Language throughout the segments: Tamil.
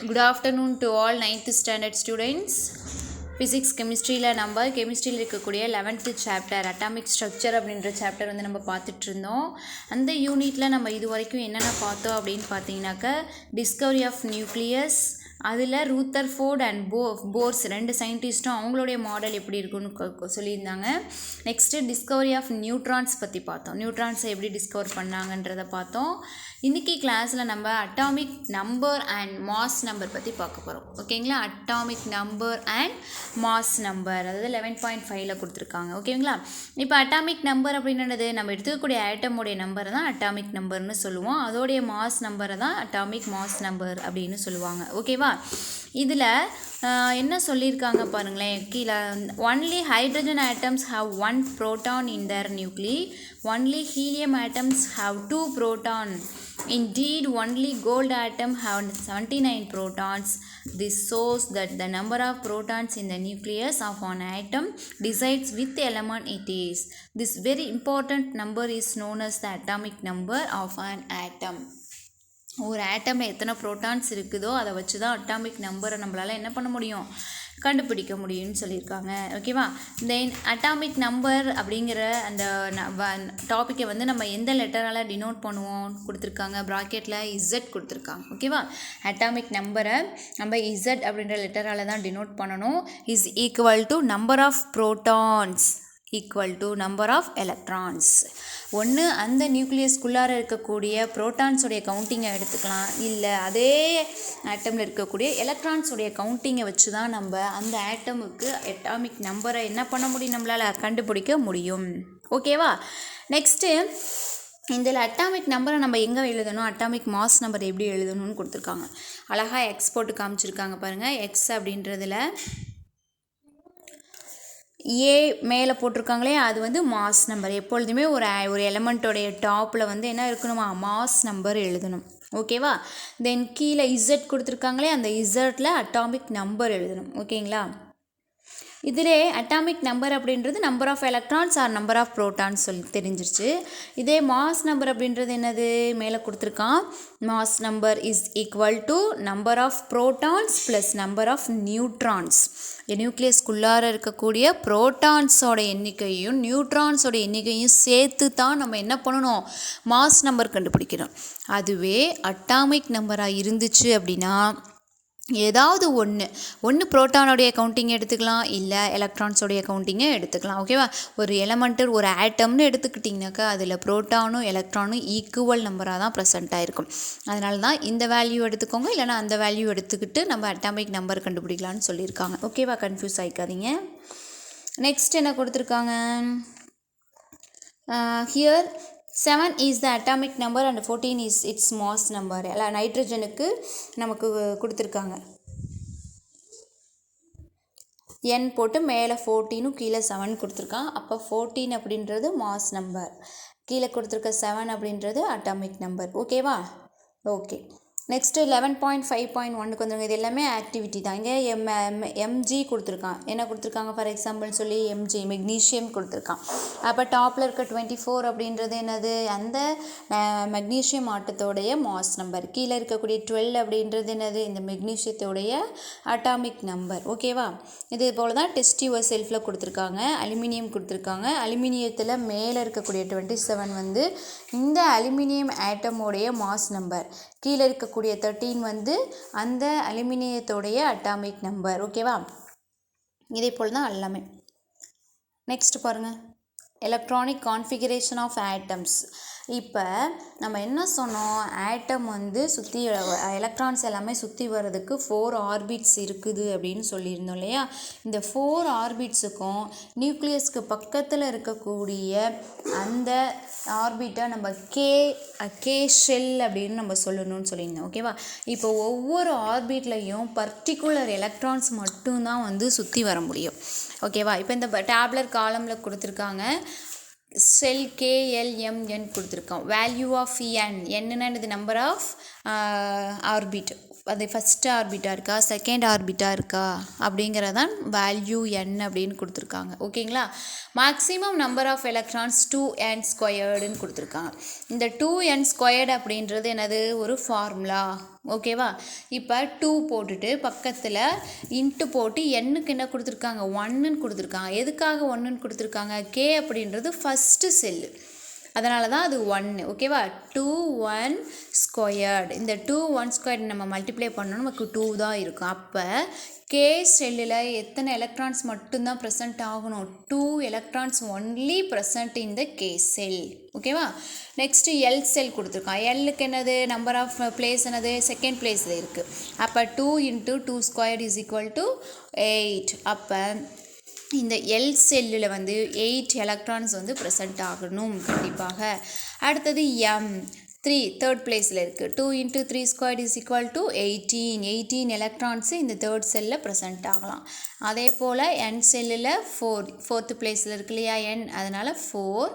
Good afternoon to all 9th standard students. Physics chemistryல நம்ம கெமிஸ்ட்ரியில் இருக்கக்கூடிய 11th சாப்டர் அட்டாமிக் ஸ்ட்ரக்சர் அப்படின்ற சாப்டர் வந்து நம்ம பார்த்துட்டு இருந்தோம். அந்த யூனிட்டில் நம்ம இது வரைக்கும் என்னென்ன பார்த்தோம் அப்படின்னு பார்த்தீங்கன்னாக்கா டிஸ்கவரி ஆஃப் நியூக்ளியஸ், அதில் ரூதர்ஃபோர்ட் அண்ட் போர்ஸ் ரெண்டு சயின்டிஸ்ட்டும் அவங்களுடைய மாடல் எப்படி இருக்குன்னு சொல்லியிருந்தாங்க. நெக்ஸ்ட்டு டிஸ்கவரி ஆஃப் நியூட்ரான்ஸ் பற்றி பார்த்தோம். நியூட்ரான்ஸை எப்படி டிஸ்கவர் பண்ணாங்கன்றதை பார்த்தோம். இன்றைக்கி கிளாஸில் நம்ம atomic number and mass number பற்றி பார்க்க போகிறோம். ஓகேங்களா? Atomic number and mass number, அதாவது 11.5ல் கொடுத்துருக்காங்க. ஓகேங்களா? இப்போ அட்டாமிக் நம்பர் அப்படின்றது நம்ம எடுத்துக்கக்கூடிய ஆட்டமுடைய நம்பரை தான் அட்டாமிக் நம்பர்னு சொல்லுவோம். அதோடைய மாஸ் நம்பரை தான் அட்டாமிக் மாஸ் நம்பர் அப்படின்னு சொல்லுவாங்க. ஓகேவா? இதில் என்ன சொல்லியிருக்காங்க பாருங்களேன். கீழே only hydrogen atoms have 1 proton in their nuclei, only helium atoms have 2 proton. Indeed, only gold atom have 79 protons. This shows that the number of protons in the nucleus of an atom decides which element it is. This very important number is known as the atomic number of an atom. ஒரு ஆட்டமில் எத்தனை ப்ரோட்டான்ஸ் இருக்குதோ அதை வச்சு தான் அட்டாமிக் நம்பரை நம்மளால் என்ன பண்ண முடியும், கண்டுபிடிக்க முடியும்னு சொல்லியிருக்காங்க. ஓகேவா? தென் அட்டாமிக் நம்பர் அப்படிங்கிற அந்த டாப்பிக்கை வந்து நம்ம எந்த லெட்டரால் டினோட் பண்ணுவோம் கொடுத்துருக்காங்க. ப்ராக்கெட்டில் இசட் கொடுத்துருக்காங்க. ஓகேவா? அட்டாமிக் நம்பரை நம்ம இசட் அப்படின்ற லெட்டரால் தான் டினோட் பண்ணணும். Is equal to number of protons equal to number of electrons. ஒன்று அந்த நியூக்ளியஸ்குள்ளார இருக்கக்கூடிய ப்ரோட்டான்ஸுடைய கவுண்டிங்கை எடுத்துக்கலாம், இல்லை அதே ஆட்டமில் இருக்கக்கூடிய எலக்ட்ரான்ஸுடைய கவுண்டிங்கை வச்சு தான் நம்ம அந்த ஆட்டமுக்கு அட்டாமிக் நம்பரை என்ன பண்ண முடியும், நம்மளால் கண்டுபிடிக்க முடியும். ஓகேவா? நெக்ஸ்ட்டு இதில் அட்டாமிக் நம்பரை நம்ம எங்கே எழுதணும், அட்டாமிக் மாஸ் நம்பர் எப்படி எழுதணும்னு கொடுத்துருக்காங்க. அழகாக எக்ஸ் போட்டு காமிச்சிருக்காங்க பாருங்கள். எக்ஸ் அப்படின்றதில் ஏ மேலே போட்டிருக்காங்களே அது வந்து மாஸ் நம்பர். எப்பொழுதுமே ஒரு எலமெண்ட்டோடைய டாப்பில் வந்து என்ன இருக்கணுமா, மாஸ் நம்பர் எழுதணும். ஓகேவா? தென் கீழே இசட் கொடுத்துருக்காங்களே அந்த இசட்டில் அட்டாமிக் நம்பர் எழுதணும். ஓகேங்களா? இதிலே அட்டாமிக் நம்பர் அப்படின்றது number of electrons or number of protons சொல்லி தெரிஞ்சிருச்சு. இதே மாஸ் நம்பர் அப்படின்றது என்னது, மேலே கொடுத்துருக்கான். Mass number is equal to number of protons plus number of neutrons. நியூக்ளியஸ்குள்ளார இருக்கக்கூடிய ப்ரோட்டான்ஸோட எண்ணிக்கையும் நியூட்ரான்ஸோட எண்ணிக்கையும் சேர்த்து தான் நம்ம என்ன பண்ணணும், மாஸ் நம்பர் கண்டுபிடிக்கணும். அதுவே அட்டாமிக் நம்பராக இருந்துச்சு அப்படின்னா ஏதாவது ஒன்று ப்ரோட்டானோடைய கவுண்டிங்கை எடுத்துக்கலாம், இல்லை எலக்ட்ரான்ஸோடைய கவுண்டிங்கை எடுத்துக்கலாம். ஓகேவா? ஒரு எலமெண்ட்டு ஒரு ஆட்டம்னு எடுத்துக்கிட்டிங்கனாக்கா அதில் ப்ரோட்டானும் எலக்ட்ரானும் ஈக்குவல் நம்பராக தான் ப்ரெசென்ட் ஆகிருக்கும். அதனால தான் இந்த வேல்யூ எடுத்துக்கோங்க, இல்லைனா அந்த வேல்யூ எடுத்துக்கிட்டு நம்ம அட்டாமிக் நம்பர் கண்டுபிடிக்கலான்னு சொல்லியிருக்காங்க. ஓகேவா? கன்ஃபியூஸ் ஆகிக்காதீங்க. நெக்ஸ்ட் என்ன கொடுத்துருக்காங்க, here 7 is the atomic number and 14 is its mass number. எல்லாம் நைட்ரஜனுக்கு நமக்கு கொடுத்துருக்காங்க. n போட்டு மேலே 14 கீழே 7 கொடுத்துருக்கான். அப்போ 14 அப்படின்றது மாஸ் நம்பர், கீழே கொடுத்துருக்க 7 அப்படின்றது அட்டாமிக் நம்பர். ஓகேவா? ஓகே. நெக்ஸ்ட்டு 11.5.1க்கு வந்துருங்க. இது எல்லாமே ஆக்டிவிட்டி தான். இங்கே எம்ஜி கொடுத்துருக்கான். என்ன கொடுத்துருக்காங்க, ஃபார் எக்ஸாம்பிள் சொல்லி எம்ஜி மெக்னீஷியம் கொடுத்துருக்கான். அப்போ டாப்பில் இருக்க 24 அப்படின்றது என்னது, அந்த மெக்னீஷியம் ஆட்டத்தோடைய மாஸ் நம்பர். கீழே இருக்கக்கூடிய 12 அப்படின்றது என்னது, இந்த மெக்னீஷியத்தோடைய அட்டாமிக் நம்பர். ஓகேவா? இது போல் தான் டெஸ்ட் யுவர் செல்ஃபில் கொடுத்துருக்காங்க. அலுமினியம் கொடுத்துருக்காங்க. அலுமினியத்தில் மேலே இருக்கக்கூடிய 27 வந்து இந்த அலுமினியம் ஆட்டமோடைய மாஸ் நம்பர். கீழே இருக்கக்கூடிய 13 வந்து அந்த அலுமினியத்தோடைய அட்டாமிக் நம்பர். ஓகேவா? இதே போல் தான் எல்லாமே. நெக்ஸ்ட் பாருங்கள், எலக்ட்ரானிக் கான்ஃபிகரேஷன் ஆஃப் ஆட்டம்ஸ். இப்போ நம்ம என்ன சொன்னோம், ஆட்டம் வந்து சுற்றி எலக்ட்ரான்ஸ் எல்லாமே சுற்றி வர்றதுக்கு 4 ஆர்பிட்ஸ் இருக்குது அப்படின்னு சொல்லியிருந்தோம் இல்லையா. இந்த 4 ஆர்பிட்ஸுக்கும் நியூக்ளியஸ்க்கு பக்கத்தில் இருக்கக்கூடிய அந்த ஆர்பிட்டை நம்ம கே ஷெல் அப்படின்னு நம்ம சொல்லணும்னு சொல்லியிருந்தோம். ஓகேவா? இப்போ ஒவ்வொரு ஆர்பிட்லையும் பர்டிகுலர் எலக்ட்ரான்ஸ் மட்டும்தான் வந்து சுற்றி வர முடியும். ஓகேவா? இப்போ இந்த டேப்லர் காலமில் கொடுத்துருக்காங்க. செல் KLMN கொடுத்துருக்கோம். வேல்யூ ஆஃப் n, என்னென்னு நம்பர் ஆஃப் ஆர்பிட். அது ஃபஸ்ட் ஆர்பிட்டாக இருக்கா செகண்ட் ஆர்பிட்டாக இருக்கா அப்படிங்கிறதான் வேல்யூ n அப்படின்னு கொடுத்துருக்காங்க. ஓகேங்களா. Maximum number of electrons 2n² கொடுத்துருக்காங்க. இந்த 2n² அப்படின்றது என்னது, ஒரு ஃபார்முலா. ஓகேவா. இப்போ 2 போட்டுட்டு பக்கத்தில் இன்ட்டு போட்டு எண்ணுக்கு என்ன கொடுத்துருக்காங்க, 1ன்னு கொடுத்துருக்காங்க. எதுக்காக 1ன்னு கொடுத்துருக்காங்க, k அப்படின்றது ஃபஸ்ட்டு செல்லு, அதனால தான் அது 1. ஓகேவா. 2 1². இந்த 2 1² நம்ம மல்டிப்ளை பண்ணோம், நமக்கு 2 தான் இருக்கும். அப்போ கே செல்லில் எத்தனை எலக்ட்ரான்ஸ் மட்டும்தான் ப்ரெசென்ட் ஆகணும், 2 electrons only present in the K shell. ஓகேவா. நெக்ஸ்ட்டு எல் செல் கொடுத்துருக்கான். எல்லுக்கு என்னது, நம்பர் ஆஃப் பிளேஸ் என்னது, செகண்ட் பிளேஸில் இருக்குது. அப்போ 2 × 2² = 8. அப்போ இந்த எல் செல்லில் வந்து 8 எலக்ட்ரான்ஸ் வந்து ப்ரெசென்ட் ஆகணும் கண்டிப்பாக. அடுத்தது எம் 3 தேர்ட் பிளேஸில் இருக்குது. 2 × 3² = 18. 18 எலக்ட்ரான்ஸு இந்த தேர்ட் செல்லில் ப்ரெசென்ட் ஆகலாம். அதே போல் என் செல்லில் 4 ஃபோர்த்து பிளேஸில் இருக்கு இல்லையா என், அதனால் 4.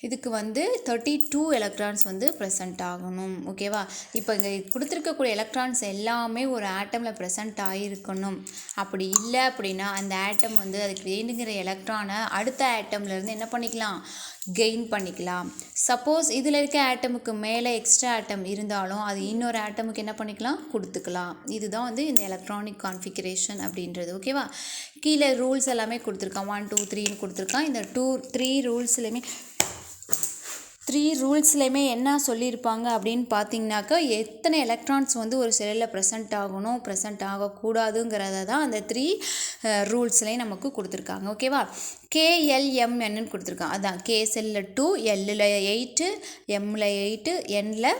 இதுக்கு வந்து 32 எலக்ட்ரான்ஸ் வந்து ப்ரெசென்ட் ஆகணும். ஓகேவா. இப்போ இங்கே கொடுத்துருக்கக்கூடிய எலக்ட்ரான்ஸ் எல்லாமே ஒரு ஆட்டமில் ப்ரெசென்ட் ஆகிருக்கணும். அப்படி இல்லை அப்படின்னா அந்த ஆட்டம் வந்து அதுக்கு வேணுங்கிற எலக்ட்ரானை அடுத்த ஆட்டம்லேருந்து என்ன பண்ணிக்கலாம், கெயின் பண்ணிக்கலாம். சப்போஸ் இதில் இருக்க ஆட்டமுக்கு மேலே எக்ஸ்ட்ரா ஆட்டம் இருந்தாலும் அது இன்னொரு ஆட்டமுக்கு என்ன பண்ணிக்கலாம், கொடுத்துக்கலாம். இதுதான் வந்து இந்த எலக்ட்ரானிக் கான்ஃபிகரேஷன் அப்படின்றது. ஓகேவா. கீழே ரூல்ஸ் எல்லாமே கொடுத்துருக்கான், 1 2 3ன்னு கொடுத்துருக்கான். இந்த 3 ரூல்ஸ்லையுமே என்ன சொல்லியிருப்பாங்க அப்படின்னு பார்த்தீங்கன்னாக்கா, எத்தனை எலக்ட்ரான்ஸ் வந்து ஒரு செல்லில் ப்ரெசென்ட் ஆகணும், ப்ரெசென்ட் ஆகக்கூடாதுங்கிறத தான் அந்த 3 ரூல்ஸ்லையும் நமக்கு கொடுத்துருக்காங்க. ஓகேவா. KLMNன்னு கொடுத்துருக்கான். அதான் கே செல்லில் 2, எல்லில் 8, எம்மில் 8, எண்ணில்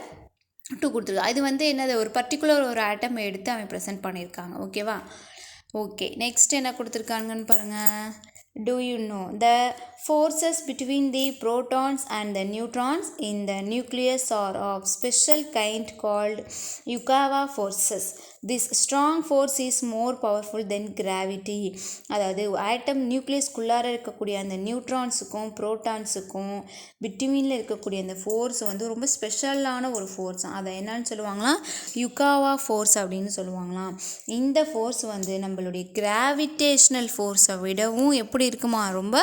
2 கொடுத்துருக்கான். இது வந்து என்னது, ஒரு பர்டிகுலர் ஒரு ஆட்டம் எடுத்து அவன் ப்ரெசென்ட் பண்ணியிருக்காங்க. ஓகேவா. ஓகே. நெக்ஸ்ட் என்ன கொடுத்துருக்காங்கன்னு பாருங்கள். Do you know the forces between the protons and the neutrons in the nucleus are of special kind called Yukawa forces. This strong force is more powerful than gravity. அதாவது ஆட்டம் நியூக்ளியஸ்குள்ளார இருக்கக்கூடிய அந்த நியூட்ரான்ஸுக்கும் ப்ரோட்டான்ஸுக்கும் பிட்வீனில் இருக்கக்கூடிய அந்த ஃபோர்ஸ் வந்து ரொம்ப ஸ்பெஷலான ஒரு ஃபோர்ஸ். அதை என்னன்னு சொல்லுவாங்களாம், யுகாவா ஃபோர்ஸ் அப்படின்னு சொல்லுவாங்களாம். இந்த ஃபோர்ஸ் வந்து நம்மளுடைய கிராவிடேஷ்னல் ஃபோர்ஸை விடவும் எப்படி இருக்குமா, ரொம்ப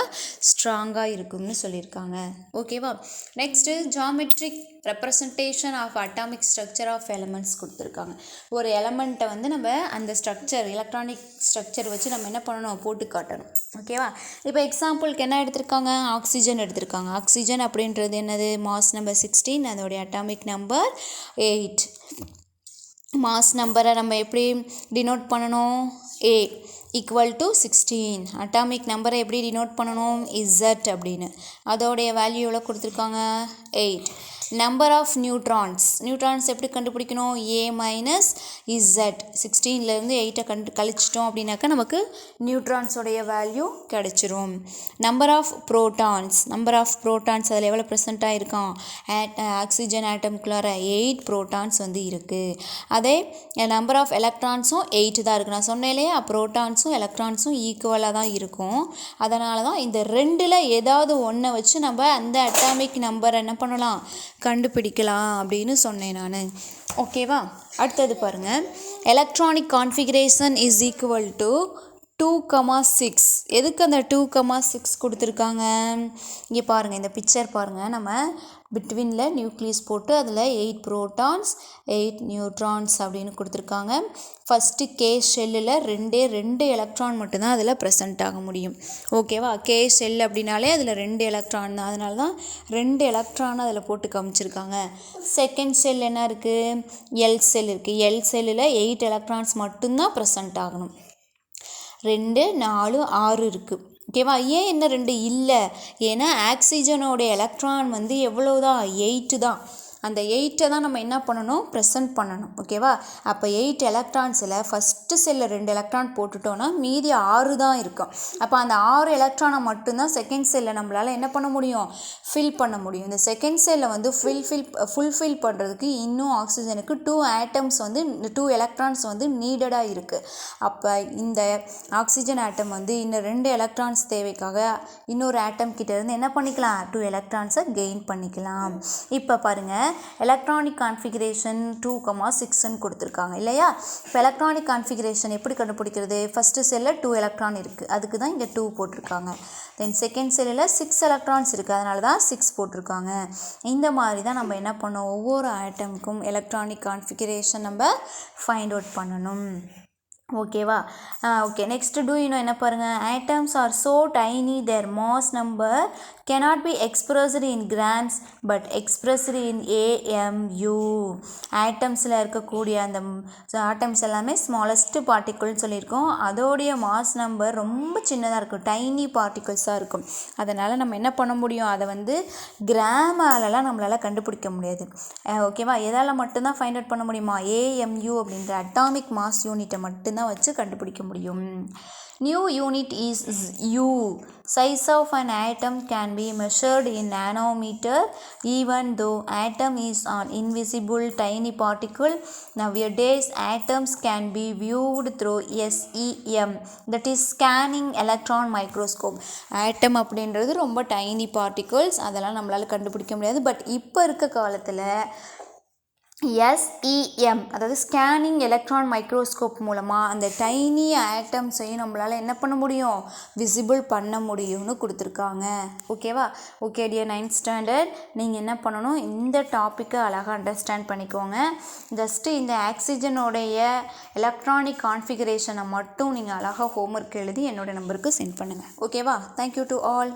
ஸ்ட்ராங்காக இருக்கும்னு சொல்லியிருக்காங்க. ஓகேவா. Next geometric representation of atomic structure of elements கொடுத்துருக்காங்க. ஒரு எலமெண்ட்டை வந்து நம்ம அந்த ஸ்ட்ரக்சர், எலக்ட்ரானிக் ஸ்ட்ரக்சர் வச்சு நம்ம என்ன பண்ணணும், போட்டு காட்டணும். ஓகேவா. இப்போ எக்ஸாம்பிளுக்கு என்ன எடுத்திருக்காங்க, ஆக்சிஜன் எடுத்திருக்காங்க. ஆக்சிஜன் அப்படின்றது என்னது, மாஸ் நம்பர் 16, அதோடைய அட்டாமிக் நம்பர் 8. மாஸ் நம்பரை நம்ம எப்படி டினோட் பண்ணணும், A = 16. அட்டாமிக் நம்பரை எப்படி டினோட் பண்ணணும், Z அப்படின்னு. அதோடைய வேல்யூ எவ்வளோ கொடுத்துருக்காங்க, 8. நம்பர் ஆஃப் நியூட்ரான்ஸ் எப்படி கண்டுபிடிக்கணும், A - Z. 16லேருந்து 8 கழிச்சிட்டோம் அப்படின்னாக்கா நமக்கு நியூட்ரான்ஸோடைய வேல்யூ கிடச்சிரும். நம்பர் ஆஃப் ப்ரோட்டான்ஸ் அதில் எவ்வளோ ப்ரெசென்ட் ஆகிருக்கான், ஆக்சிஜன் ஆட்டம்குள்ளார 8 ப்ரோட்டான்ஸ் வந்து இருக்குது. அதே நம்பர் ஆஃப் எலக்ட்ரான்ஸும் 8 தான் இருக்குது. நான் சொன்னேன் இல்லையா, ப்ரோட்டான்ஸும் எலக்ட்ரான்ஸும் ஈக்குவலாக தான் இருக்கும். அதனால தான் இந்த ரெண்டில் ஏதாவது ஒன்றை வச்சு நம்ம அந்த அட்டாமிக் நம்பரை என்ன பண்ணலாம், கண்டுபிடிக்கலாம் அப்படின்னு சொன்னேன் நான். ஓகேவா. அடுத்தது பாருங்கள். Electronic configuration is equal to 2,6. எதுக்கு அந்த 2,6 கொடுத்துருக்காங்க, இங்கே பாருங்கள், இந்த பிக்சர் பாருங்கள். நம்ம பிட்வீனில் நியூக்ளியஸ் போட்டு அதில் 8 ப்ரோட்டான்ஸ் 8 நியூட்ரான்ஸ் அப்படின்னு கொடுத்துருக்காங்க. ஃபஸ்ட்டு கே ஷெல்லில் 2 எலக்ட்ரான் மட்டும்தான் அதில் ப்ரெசென்ட் ஆக முடியும். ஓகேவா. கே ஷெல் அப்படின்னாலே அதில் 2 எலக்ட்ரான் தான், அதனால தான் 2 எலக்ட்ரான் அதில் போட்டு காமிச்சிருக்காங்க. செகண்ட் செல் என்ன இருக்குது, எல் செல் இருக்குது. எல் செல்லில் 8 எலக்ட்ரான்ஸ் மட்டும்தான் ப்ரெசென்ட் ஆகணும். 2 4 6 இருக்குது. ஓகேவா. ஏன் என்ன 2 இல்லை, ஏன்னா ஆக்சிஜனோட எலக்ட்ரான் வந்து எவ்வளோதான், 8 தான். அந்த 8 தான் நம்ம என்ன பண்ணணும், ப்ரெசென்ட் பண்ணணும். ஓகேவா. அப்போ 8 எலக்ட்ரான்ஸில் ஃபஸ்ட்டு செல்லில் 2 எலக்ட்ரான் போட்டுட்டோன்னா மீதி 6 தான் இருக்கும். அப்போ அந்த 6 எலக்ட்ரானை மட்டும்தான் செகண்ட் செல்லில் நம்மளால் என்ன பண்ண முடியும், ஃபில் பண்ண முடியும். இந்த செகண்ட் செல்லில் வந்து ஃபுல்ஃபில் பண்ணுறதுக்கு இன்னும் ஆக்சிஜனுக்கு 2 எலக்ட்ரான்ஸ் வந்து நீடடாக இருக்குது. அப்போ இந்த ஆக்சிஜன் ஆட்டம் வந்து இன்னும் 2 எலக்ட்ரான்ஸ் தேவைக்காக இன்னொரு ஆட்டம் கிட்டேருந்து என்ன பண்ணிக்கலாம், 2 எலக்ட்ரான்ஸை கெயின் பண்ணிக்கலாம். இப்போ பாருங்கள், எலக்ட்ரானிக் கான்ஃபிகரேஷன் 2,6ன்னு கொடுத்துருக்காங்க இல்லையா. இப்போ எலக்ட்ரானிக் கான்ஃபிகரேஷன் எப்படி கண்டுபிடிக்கிறது? ஃபஸ்ட்டு செல்லில் 2 எலக்ட்ரான் இருக்குது, அதுக்கு தான் இங்கே 2 போட்டிருக்காங்க. தென் செகண்ட் செல்லில் 6 எலக்ட்ரான்ஸ் இருக்குது, அதனால தான் 6 போட்டிருக்காங்க. இந்த மாதிரி தான் நம்ம என்ன பண்ணோம், ஒவ்வொரு ஆட்டமுக்கும் எலக்ட்ரானிக் கான்ஃபிகரேஷன் நம்ம ஃபைண்ட் அவுட் பண்ணணும். ஓகேவா? Okay, next do you know என்ன பாருங்கள். Atoms are so tiny their mass number cannot be expressed in grams but expressed in AMU. ஆட்டம்ஸில் இருக்கக்கூடிய அந்த ஆட்டம்ஸ் எல்லாமே ஸ்மாலஸ்ட் பார்ட்டிகிள்னு சொல்லியிருக்கோம். அதோடைய மாஸ் நம்பர் ரொம்ப சின்னதாக இருக்கும், டைனி பார்ட்டிகிள்ஸாக இருக்கும். அதனால் நம்ம என்ன பண்ண முடியும், அதை வந்து கிராமாலலாம் நம்மளால் கண்டுபிடிக்க முடியாது. ஓகேவா? எதால் மட்டும்தான் ஃபைண்ட் அவுட் பண்ண முடியுமா? AMU அப்படின்ற அட்டாமிக் மாஸ் யூனிட்டை மட்டும்தான் வச்சு கண்டுபிடிக்க முடியும். New unit is U. Size of an atom can be measured in nanometer even though atom is an invisible tiny particle. Nowadays atoms can be viewed through SEM, that is scanning electron microscope. atom அப்படின்றது ரொம்ப டைனி பார்ட்டிகல்ஸ், அதெல்லாம் நம்மளால் கண்டுபிடிக்க முடியாது. பட் இப்போ இருக்க காலத்தில் SEM அதாவது ஸ்கேனிங் எலக்ட்ரான் மைக்ரோஸ்கோப் மூலமாக அந்த டைனி ஆட்டம்ஸையும் நம்மளால் என்ன பண்ண முடியும், விசிபிள் பண்ண முடியும்னு கொடுத்துருக்காங்க. ஓகேவா? ஓகே டியர் 9th ஸ்டாண்டர்ட், நீங்கள் என்ன பண்ணணும், இந்த டாப்பிக்கை அழகாக அண்டர்ஸ்டாண்ட் பண்ணிக்கோங்க. ஜஸ்ட்டு இந்த ஆக்சிஜனோடைய எலக்ட்ரானிக் கான்ஃபிகரேஷனை மட்டும் நீங்கள் அழகாக ஹோம்ஒர்க் எழுதி என்னோடய நம்பருக்கு சென்ட் பண்ணுங்கள். ஓகேவா? Thank you to all.